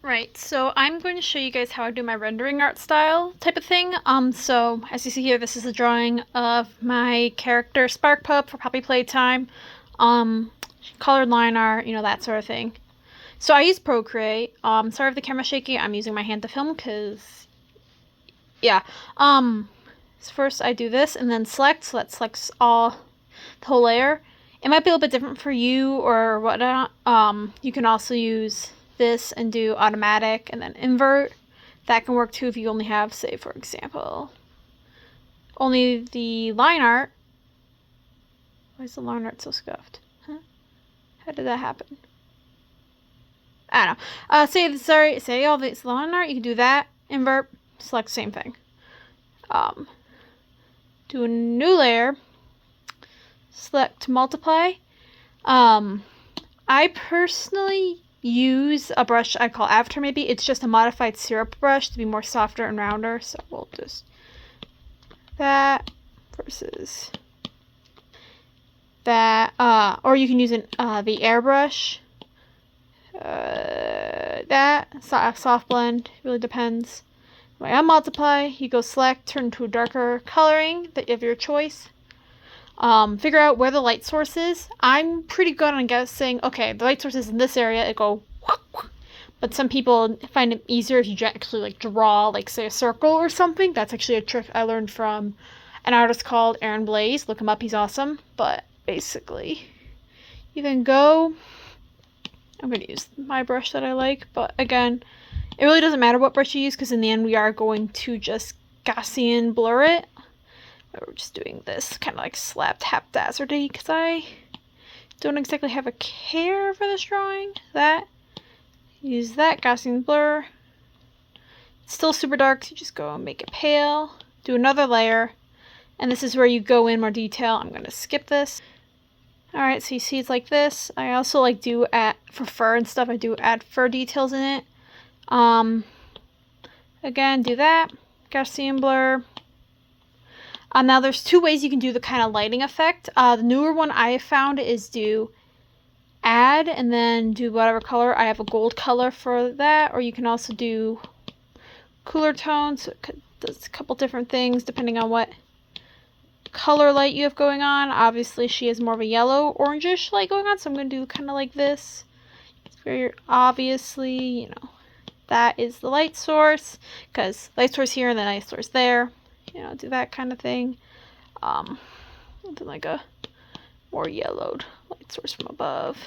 Right, so I'm going to show you guys how I do my rendering art style type of thing. So as you see here, this is a drawing of my character Sparkpup for Poppy Playtime. Colored line art, that sort of thing. So I use Procreate. Sorry if the camera's shaky. I'm using my hand to film because, yeah. So first I do this and then select. So that selects the whole layer. It might be a little bit different for you or whatnot. You can also use this and do automatic and then invert. That can work too if you only have, say, for example, only the line art. Why is the line art so scuffed? Huh? How did that happen? I don't know. Say all this line art, you can do that, invert, select same thing. Do a new layer, select multiply. I personally use a brush I call Avatar maybe. It's just a modified syrup brush to be more softer and rounder. So we'll just that versus that. Or you can use the airbrush. That soft blend really depends. When I multiply, you go select, turn to a darker coloring of your choice. Figure out where the light source is. I'm pretty good on guessing, okay, the light source is in this area, it go, but some people find it easier if you actually draw, say a circle or something. That's actually a trick I learned from an artist called Aaron Blaze. Look him up, he's awesome. But basically, you can go, I'm going to use my brush that I like, but again, it really doesn't matter what brush you use because in the end we are going to just Gaussian blur it. We're just doing this kind of slapped haphazardly because I don't exactly have a care for this drawing. Use that Gaussian blur. It's still super dark, so you just go and make it pale. Do another layer, and this is where you go in more detail. I'm going to skip this. Alright, so you see it's like this. I also do add, for fur and stuff, I do add fur details in it. Again, do that. Gaussian blur. Now there's two ways you can do the kind of lighting effect. The newer one I have found is do add and then do whatever color. I have a gold color for that, or you can also do cooler tones. So it does a couple different things depending on what color light you have going on. Obviously she has more of a yellow orangish light going on, so I'm going to do kind of like this. It's very obviously, that is the light source, because light source here and then light source there. Do that kind of thing. Something like a more yellowed light source from above.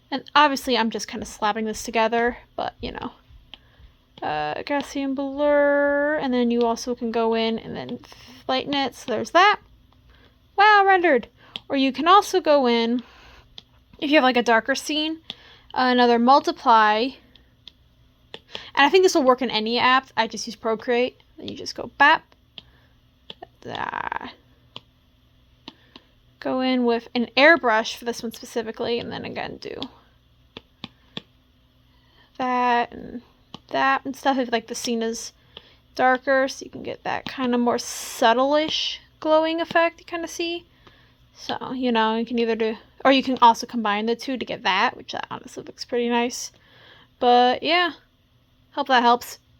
And obviously I'm just kind of slapping this together, but Gaussian blur, and then you also can go in and then lighten it. So there's that. Wow, rendered. Or you can also go in, if you have a darker scene, another multiply. And I think this will work in any app. I just use Procreate. Then you just go bap. Go in with an airbrush for this one specifically, and then again do that and that and stuff. If the scene is darker, so you can get that kind of more subtle-ish glowing effect you kind of see. So, you can either do, or you can also combine the two to get that, which honestly looks pretty nice. But yeah, hope that helps.